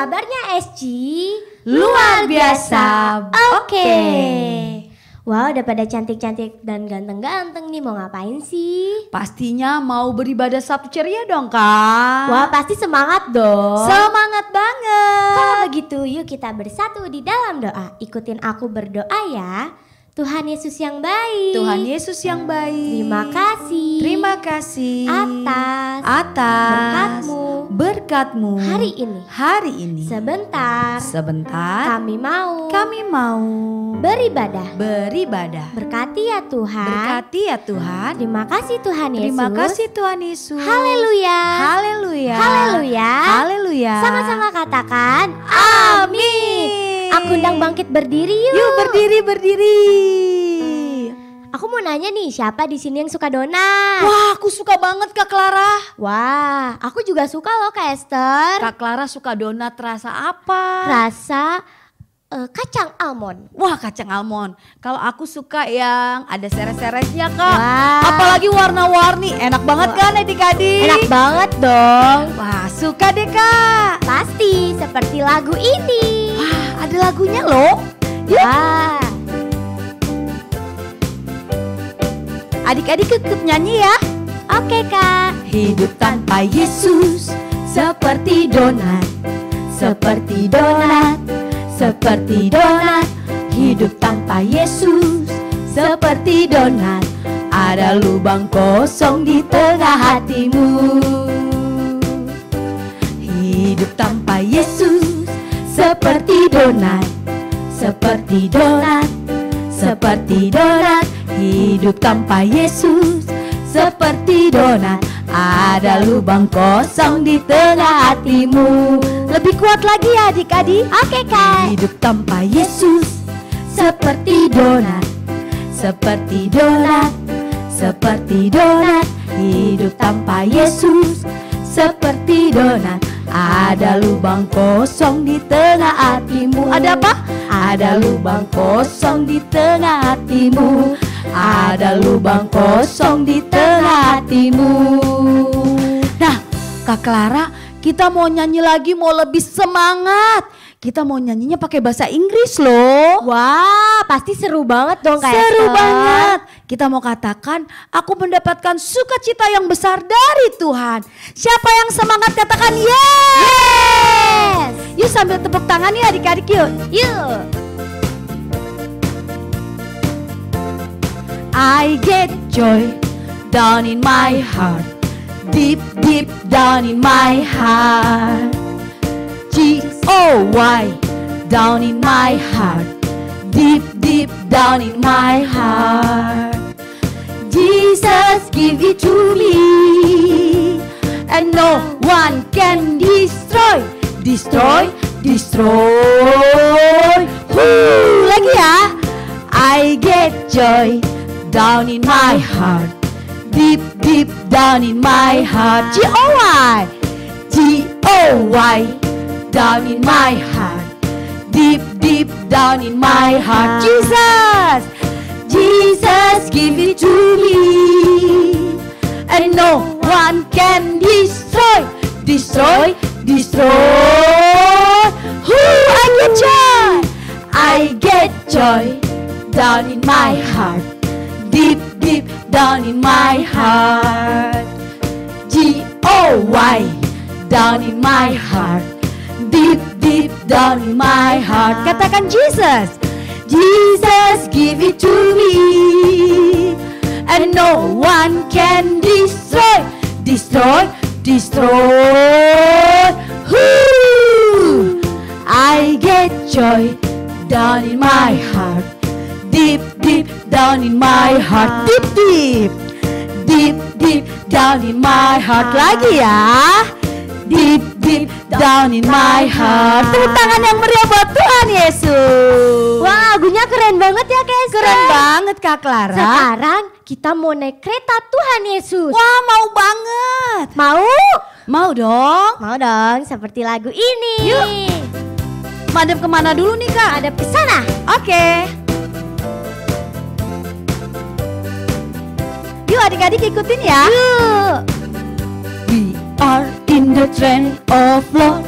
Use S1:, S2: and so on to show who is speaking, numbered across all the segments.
S1: kabarnya SG?
S2: Luar biasa.
S1: Oke. Wow, udah pada cantik-cantik dan ganteng-ganteng nih, mau ngapain sih?
S2: Pastinya mau beribadah Sabtu ceria dong, Kak.
S1: Wah, pasti semangat dong.
S2: Semangat banget.
S1: Kalau begitu, yuk kita bersatu di dalam doa. Ikutin aku berdoa ya. Tuhan Yesus yang baik.
S2: Tuhan Yesus yang baik.
S1: Terima kasih.
S2: Terima kasih
S1: atas
S2: berkat-Mu
S1: hari ini. Sebentar kami mau beribadah. Berkati ya Tuhan. Terima kasih Tuhan Yesus. Haleluya. Sama-sama katakan amin. Aku undang bangkit berdiri yuk.
S2: Yuk berdiri.
S1: Aku mau nanya nih, siapa di sini yang suka donat?
S2: Wah, aku suka banget Kak Clara.
S1: Wah, aku juga suka loh Kak Esther.
S2: Kak Clara suka donat rasa apa?
S1: Rasa kacang almond.
S2: Wah, kacang almond. Kalau aku suka yang ada seres-seresnya Kak.
S1: Wah.
S2: Apalagi warna-warni. Enak banget kan adik-adik?
S1: Enak banget dong.
S2: Wah, suka deh Kak.
S1: Pasti seperti lagu ini.
S2: Wah, ada lagunya loh. Yuk.
S1: Wah.
S2: Adik-adik ikut nyanyi ya.
S1: Oke Kak.
S2: Hidup tanpa Yesus seperti donat. Seperti donat. Hidup tanpa Yesus seperti donat. Ada lubang kosong di tengah hatimu. Hidup tanpa Yesus seperti donat. Hidup tanpa Yesus seperti donat. Ada lubang kosong di tengah hatimu. Lebih kuat lagi ya adik-adik.
S1: Oke Kak.
S2: Hidup tanpa Yesus seperti donat. Hidup tanpa Yesus seperti donat. Ada lubang kosong di tengah hatimu. Ada apa? Ada lubang kosong di tengah hatimu. Ada lubang kosong di tengah hatimu. Nah, Kak Clara, kita mau nyanyi lagi, mau lebih semangat. Kita mau nyanyinya pakai bahasa Inggris loh.
S1: Wah, pasti seru banget dong Kak
S2: Seru
S1: Esther.
S2: banget. Kita mau katakan, aku mendapatkan sukacita yang besar dari Tuhan. Siapa yang semangat katakan yes. Yuk sambil tepuk tangan ya adik-adik yuk. I get joy down in my heart. Deep down in my heart. G-O-Y down in my heart. Deep down in my heart. Jesus give it to me, and no one can destroy. Lagi ya. I get joy down in my heart. Deep down in my heart. G-O-Y down in my heart. Deep down in my heart. Jesus give it to me, and no one can destroy. I get joy down in my heart. Deep down in my heart. G-O-Y down in my heart. Deep down in my heart. Katakan Jesus give it to me, and no one can destroy. I get joy down in my heart. Deep down in my heart. Deep down in my heart. Lagi ya. Deep down in my heart. Tepuk tangan yang meriah buat Tuhan Yesus.
S1: Wah, lagunya keren banget ya Kak Esther.
S2: Keren banget Kak Clara.
S1: Sekarang kita mau naik kereta Tuhan Yesus.
S2: Wah, mau banget. Mau dong.
S1: Mau dong, seperti lagu ini.
S2: Yuk. Madep kemana dulu nih Kak?
S1: Madep ke sana.
S2: Oke. Yuk adik-adik ikutin ya.
S1: Yuk.
S2: We are in the train of love.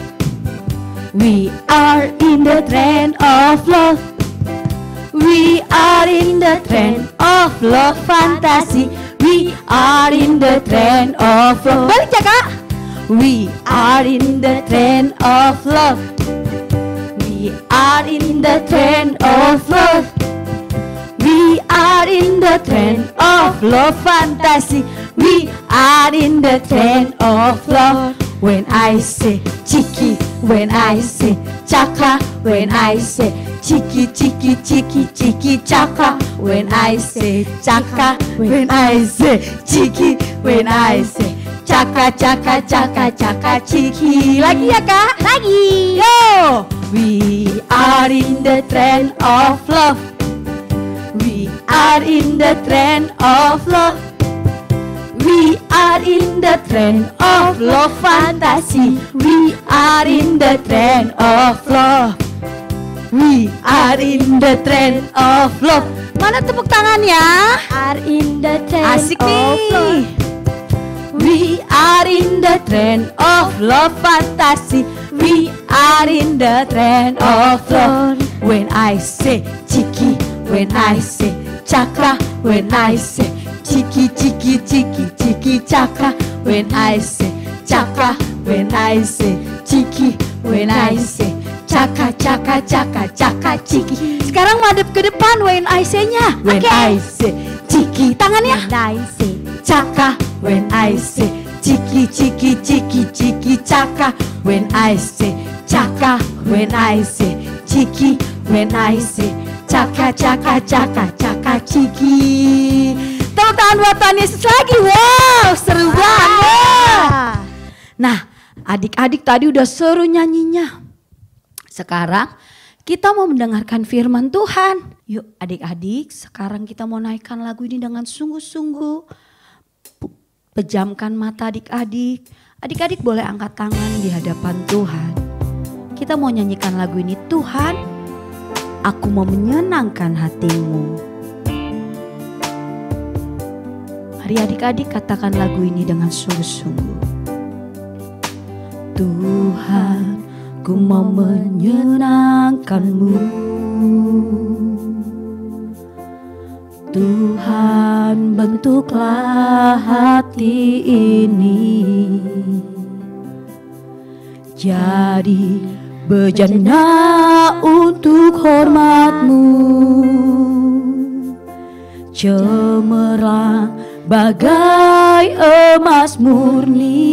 S2: We are in the trend of love. We are in the trend of love fantasy. We are in the trend of love. Balik ya kak. We are in the trend of love. We are in the trend of love. We are in the trend of love fantasy. We are in the trend of love. When I say cheeky, when I say chaka, when I say cheeky, cheeky, cheeky, cheeky, chaka, when I say chaka, when I say cheeky, when I say chaka, chaka, chaka, chaka, cheeky. Lagi ya kak?
S1: Lagi.
S2: Yo! We are in the trend of love. We are in the trend of love. We are in the trend of love fantasy. We are in the trend of love. We are in the trend of love. Mana tepuk tangannya?
S1: Are in the trend
S2: Asik
S1: of
S2: nih.
S1: love.
S2: We are in the trend of love fantasy. We are in the trend of love. When I say cheeky, when I say chaka, when I say cheeky, cheeky, cheeky, cheeky, chaka, when I say chaka, when I say cheeky, when I say chaka, chaka, chaka, chaka, cheeky. Sekarang madep ke depan when I say-nya. When I say cheeky, tangannya.
S1: When I say
S2: Chaka, when I say cheeky, cheeky, cheeky, cheeky, chaka, when I say chaka, when I say cheeky, when I say chaka, chaka, chaka, chaka, cheeky. Tepuk tangan buat Tuhan Yesus lagi. Wow, seru banget. Nah, adik-adik tadi udah seru nyanyinya. Sekarang kita mau mendengarkan firman Tuhan. Yuk adik-adik, sekarang kita mau naikkan lagu ini dengan sungguh-sungguh. Pejamkan mata adik-adik. Adik-adik boleh angkat tangan di hadapan Tuhan. Kita mau nyanyikan lagu ini. Tuhan, aku mau menyenangkan hatimu. Mari adik-adik katakan lagu ini dengan sungguh-sungguh. Tuhan, ku mau menyenangkanmu. Tuhan, bentuklah hati ini jadi bejana untuk hormat-Mu, cemerlang bagai emas murni.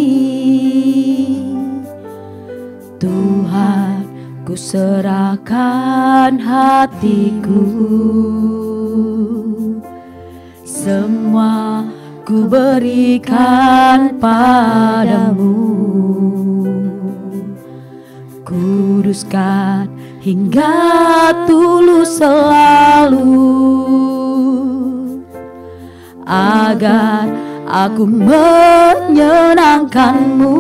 S2: Tuhan, ku serahkan hatiku, semua ku berikan padamu. Kuduskan hingga tulus selalu, agar aku menyenangkanmu,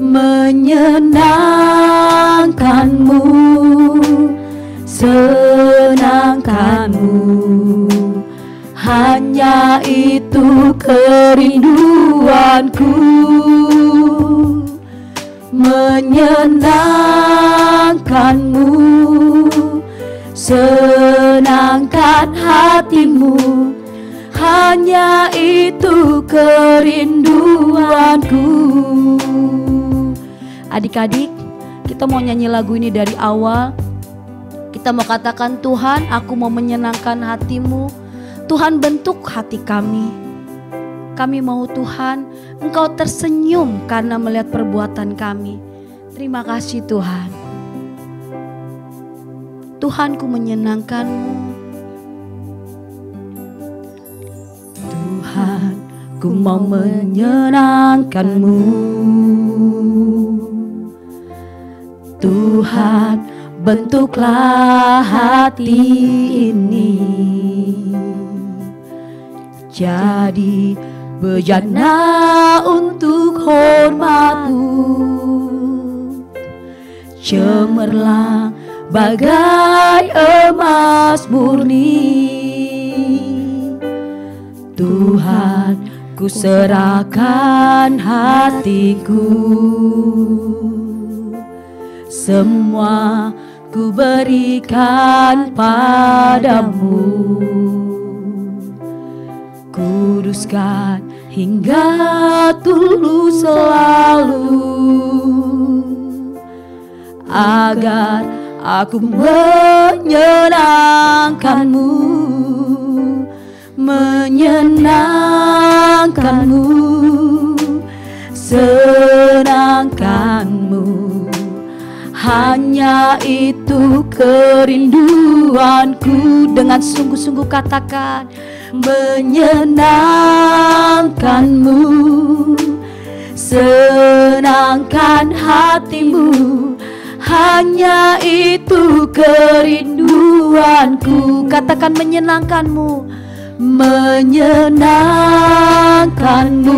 S2: menyenangkanmu, senangkanmu. Hanya itu kerinduanku, menyenangkanmu, senangkan hatimu. Hanya itu kerinduanku. Adik-adik, kita mau nyanyi lagu ini dari awal. Kita mau katakan, Tuhan, aku mau menyenangkan hatimu. Tuhan, bentuk hati kami. Kami mau Tuhan, Engkau tersenyum karena melihat perbuatan kami. Terima kasih Tuhan. Tuhan, ku menyenangkan-Mu. Tuhan, ku mau menyenangkan-Mu. Tuhan, bentuklah hati ini jadi bejana untuk hormat-Mu, cemerlang bagai emas murni. Tuhan, ku serahkan hatiku, semua ku berikan padamu. Kuduskan hingga tulus selalu, agar aku menyenangkanmu, menyenangkanmu, senangkanmu. Hanya itu kerinduanku. Dengan sungguh-sungguh katakan, menyenangkanmu, senangkan hatimu. Hanya itu kerinduanku. Katakan, menyenangkanmu, menyenangkanmu,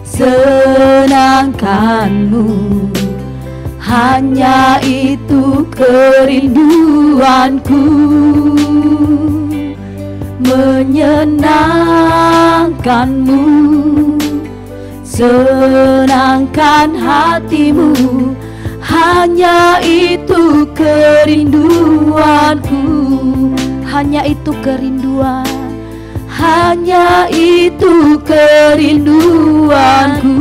S2: senangkanmu. Hanya itu kerinduanku, menyenangkanmu, senangkan hatimu. Hanya itu kerinduanku, hanya itu kerinduan, hanya itu kerinduanku,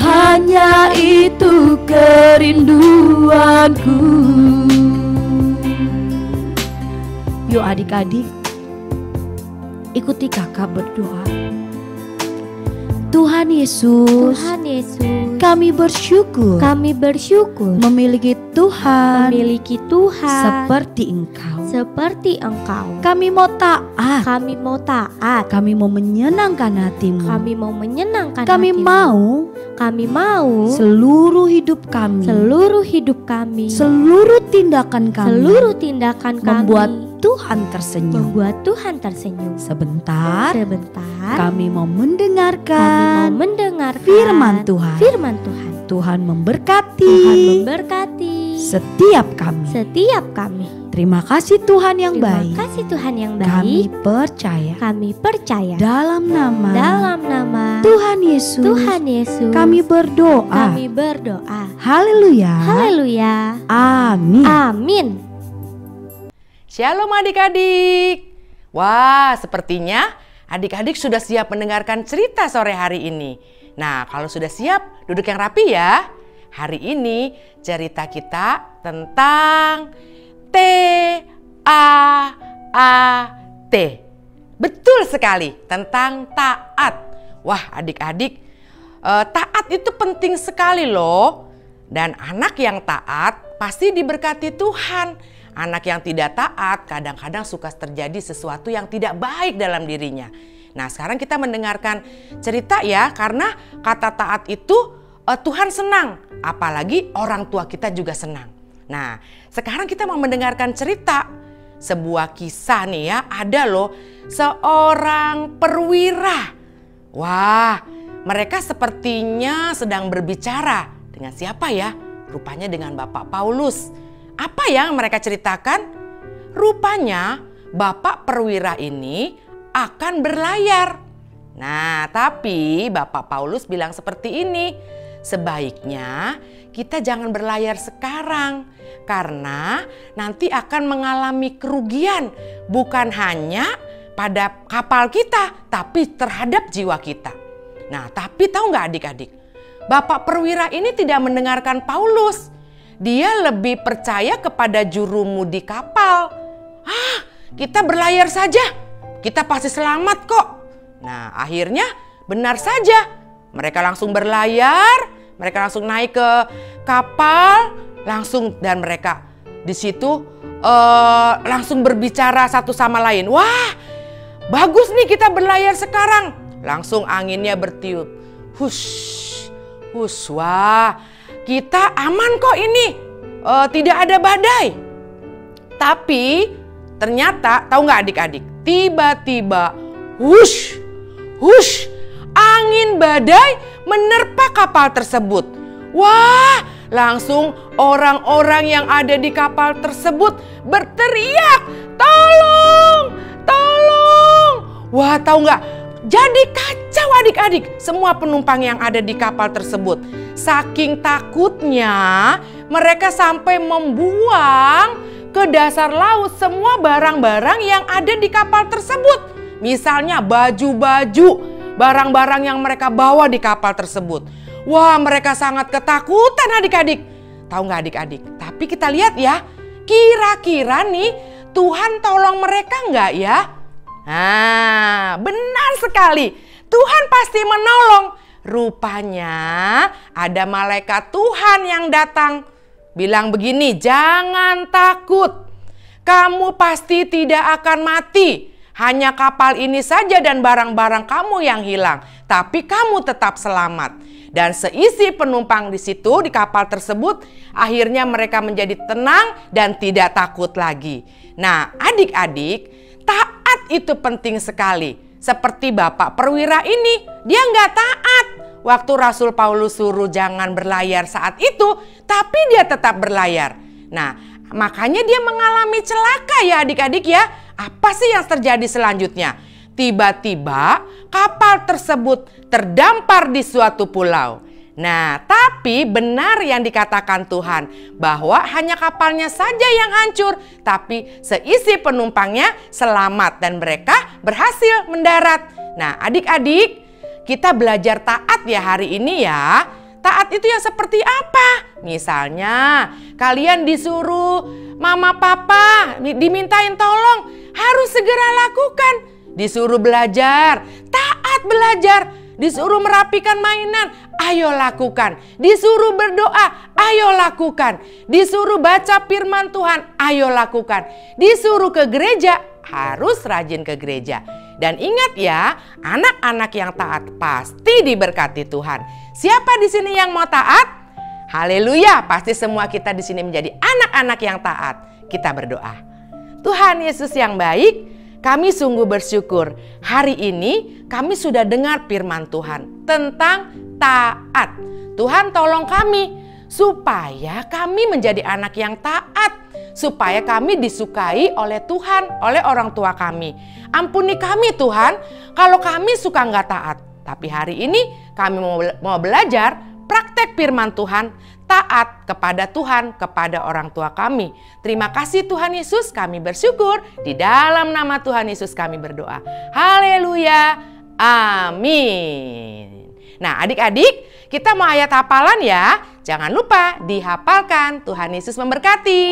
S2: hanya itu kerinduanku. Yuk adik-adik, ikuti kakak berdoa. Tuhan Yesus, kami bersyukur memiliki Tuhan seperti Engkau. Kami mau taat, kami mau menyenangkan hatimu, kami mau seluruh hidup kami, seluruh tindakan kami membuat Tuhan tersenyum. Sebentar kami mau mendengarkan firman Tuhan. Tuhan memberkati setiap kami. Terima kasih Tuhan yang baik. Kami percaya dalam nama Tuhan Yesus. Kami berdoa. Haleluya. Amin.
S3: Shalom adik-adik. Wah, sepertinya adik-adik sudah siap mendengarkan cerita sore hari ini. Nah, kalau sudah siap, duduk yang rapi ya. Hari ini cerita kita tentang T-A-A-T. Betul sekali, tentang taat. Wah, adik-adik, taat itu penting sekali loh. Dan anak yang taat pasti diberkati Tuhan. Anak yang tidak taat kadang-kadang suka terjadi sesuatu yang tidak baik dalam dirinya. Nah, sekarang kita mendengarkan cerita ya, karena kata taat itu Tuhan senang, apalagi orang tua kita juga senang. Nah, sekarang kita mau mendengarkan cerita, sebuah kisah nih ya, ada loh seorang perwira. Wah, mereka sepertinya sedang berbicara dengan siapa ya? Rupanya dengan Bapak Paulus. Apa yang mereka ceritakan? Rupanya Bapak perwira ini akan berlayar. Nah, tapi Bapak Paulus bilang seperti ini, sebaiknya kita jangan berlayar sekarang karena nanti akan mengalami kerugian, bukan hanya pada kapal kita, tapi terhadap jiwa kita. Nah, tapi tahu nggak adik-adik? Bapak perwira ini tidak mendengarkan Paulus. Dia lebih percaya kepada jurumudi kapal. Kita berlayar saja, kita pasti selamat kok. Nah, akhirnya benar saja. Mereka langsung berlayar, mereka langsung naik ke kapal, dan mereka di situ langsung berbicara satu sama lain. Wah, bagus nih kita berlayar sekarang. Langsung anginnya bertiup. Hush, wah. Kita aman kok ini, tidak ada badai. Tapi ternyata tahu nggak adik-adik, tiba-tiba hush, angin badai menerpa kapal tersebut. Wah, langsung orang-orang yang ada di kapal tersebut berteriak, tolong. Wah, tahu nggak, Jadi kacau adik-adik, semua penumpang yang ada di kapal tersebut. Saking takutnya, mereka sampai membuang ke dasar laut semua barang-barang yang ada di kapal tersebut. Misalnya baju-baju, barang-barang yang mereka bawa di kapal tersebut. Wah, mereka sangat ketakutan adik-adik. Tahu nggak adik-adik? Tapi kita lihat ya, kira-kira nih Tuhan tolong mereka nggak ya? Nah, benar sekali. Tuhan pasti menolong. Rupanya ada malaikat Tuhan yang datang. Bilang begini, jangan takut. Kamu pasti tidak akan mati. Hanya kapal ini saja dan barang-barang kamu yang hilang. Tapi kamu tetap selamat. Dan seisi penumpang di situ, di kapal tersebut, akhirnya mereka menjadi tenang dan tidak takut lagi. Nah, adik-adik, taat itu penting sekali. Seperti Bapak perwira ini, dia nggak taat. Waktu Rasul Paulus suruh jangan berlayar saat itu, tapi dia tetap berlayar. Nah, makanya dia mengalami celaka ya adik-adik ya. Apa sih yang terjadi selanjutnya? Tiba-tiba kapal tersebut terdampar di suatu pulau. Nah, tapi benar yang dikatakan Tuhan bahwa hanya kapalnya saja yang hancur, tapi seisi penumpangnya selamat dan mereka berhasil mendarat. Nah, adik-adik, kita belajar taat ya hari ini ya. Taat itu yang seperti apa? Misalnya, kalian disuruh mama papa dimintain tolong, harus segera lakukan. Disuruh belajar, taat belajar. Disuruh merapikan mainan, ayo lakukan. Disuruh berdoa, ayo lakukan. Disuruh baca firman Tuhan, ayo lakukan. Disuruh ke gereja, harus rajin ke gereja. Dan ingat ya, anak-anak yang taat pasti diberkati Tuhan. Siapa di sini yang mau taat? Haleluya, pasti semua kita di sini menjadi anak-anak yang taat. Kita berdoa. Tuhan Yesus yang baik, kami sungguh bersyukur hari ini kami sudah dengar firman Tuhan tentang taat. Tuhan tolong kami supaya kami menjadi anak yang taat. Supaya kami disukai oleh Tuhan, oleh orang tua kami. Ampuni kami Tuhan kalau kami suka nggak taat. Tapi hari ini kami mau belajar praktek firman Tuhan, taat kepada Tuhan, kepada orang tua kami. Terima kasih Tuhan Yesus, kami bersyukur. Di dalam nama Tuhan Yesus kami berdoa. Haleluya, amin. Nah adik-adik, kita mau ayat hafalan ya. Jangan lupa dihafalkan. Tuhan Yesus memberkati.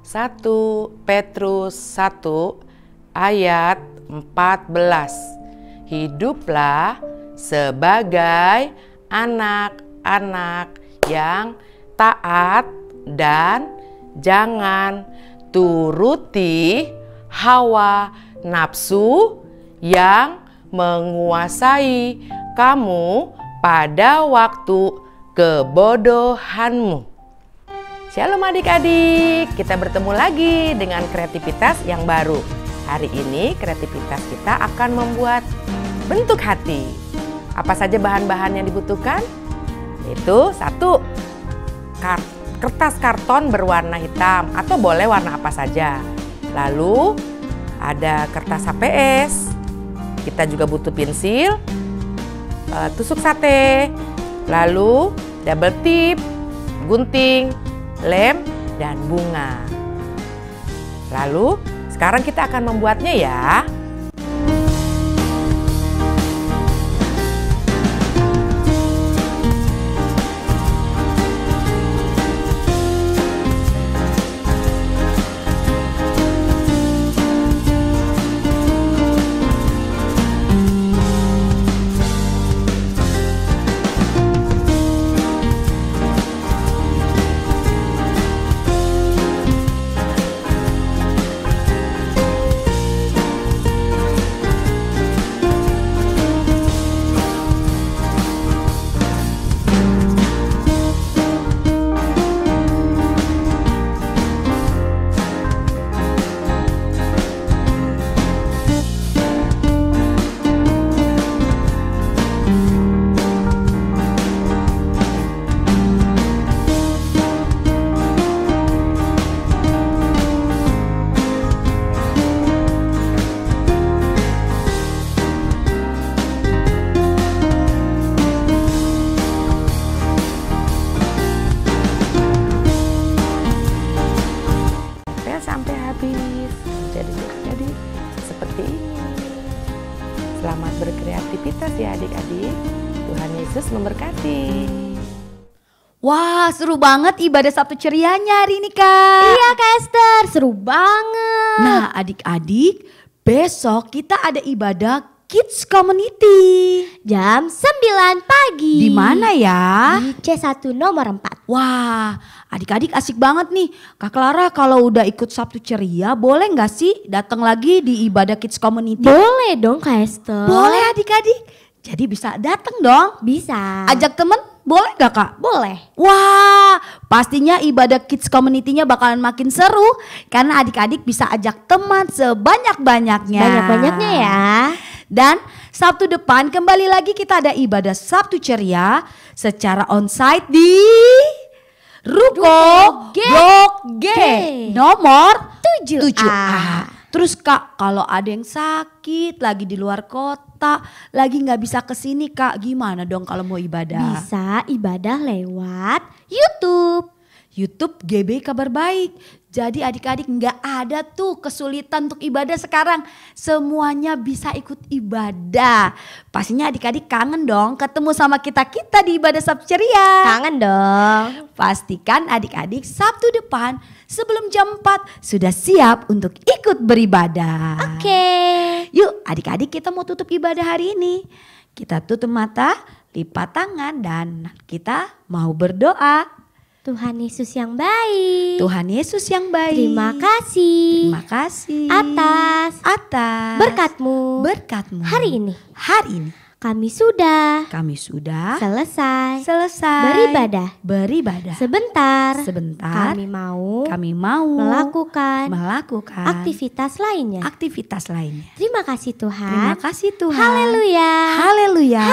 S3: 1 Petrus 1 ayat 14. Hiduplah sebagai anak-anak yang taat dan jangan turuti hawa nafsu yang menguasai kamu pada waktu kebodohanmu. Shalom adik-adik, kita bertemu lagi dengan kreativitas yang baru. Hari ini kreativitas kita akan membuat bentuk hati. Apa saja bahan-bahan yang dibutuhkan? Itu 1, kertas karton berwarna hitam atau boleh warna apa saja. Lalu ada kertas HPS. Kita juga butuh pensil, tusuk sate, lalu double tip, gunting, lem, dan bunga. Lalu sekarang kita akan membuatnya ya. Yesus memberkati.
S2: Wah, seru banget ibadah Sabtu cerianya hari ini, Kak.
S1: Iya Kak Esther, seru banget.
S2: Nah, adik-adik, besok kita ada ibadah Kids Community.
S1: Jam 9 pagi.
S2: Di mana ya?
S1: Di C1 nomor 4.
S2: Wah, adik-adik asik banget nih. Kak Clara kalau udah ikut Sabtu ceria, boleh nggak sih datang lagi di ibadah Kids Community?
S1: Boleh dong Kak Esther.
S2: Boleh adik-adik. Jadi bisa datang dong.
S1: Bisa.
S2: Ajak temen, boleh gak Kak?
S1: Boleh.
S2: Wah, pastinya ibadah Kids Community-nya bakalan makin seru. Karena adik-adik bisa ajak teman sebanyak-banyaknya.
S1: Banyak-banyaknya ya.
S2: Dan Sabtu depan kembali lagi kita ada ibadah Sabtu ceria secara onsite di Ruko G nomor 7A. Terus Kak, kalau ada yang sakit lagi di luar kota, lagi nggak bisa kesini Kak, gimana dong kalau mau ibadah?
S1: Bisa ibadah lewat YouTube.
S2: YouTube GB Kabar Baik. Jadi adik-adik nggak ada tuh kesulitan untuk ibadah sekarang. Semuanya bisa ikut ibadah. Pastinya adik-adik kangen dong ketemu sama kita-kita di ibadah Sabtu ceria.
S1: Kangen dong.
S2: Pastikan adik-adik Sabtu depan sebelum jam 4 sudah siap untuk ikut beribadah.
S1: Oke.
S2: Yuk adik-adik kita mau tutup ibadah hari ini. Kita tutup mata, lipat tangan dan kita mau berdoa.
S1: Tuhan Yesus yang baik.
S2: Tuhan Yesus yang baik.
S1: Terima kasih.
S2: Terima kasih.
S1: Atas
S2: berkatmu
S1: hari ini. Kami sudah selesai beribadah. Sebentar kami mau melakukan aktivitas lainnya. Terima kasih Tuhan. Haleluya.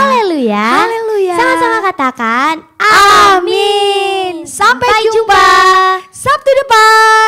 S1: Sama-sama katakan amin.
S2: Sampai jumpa Sabtu depan.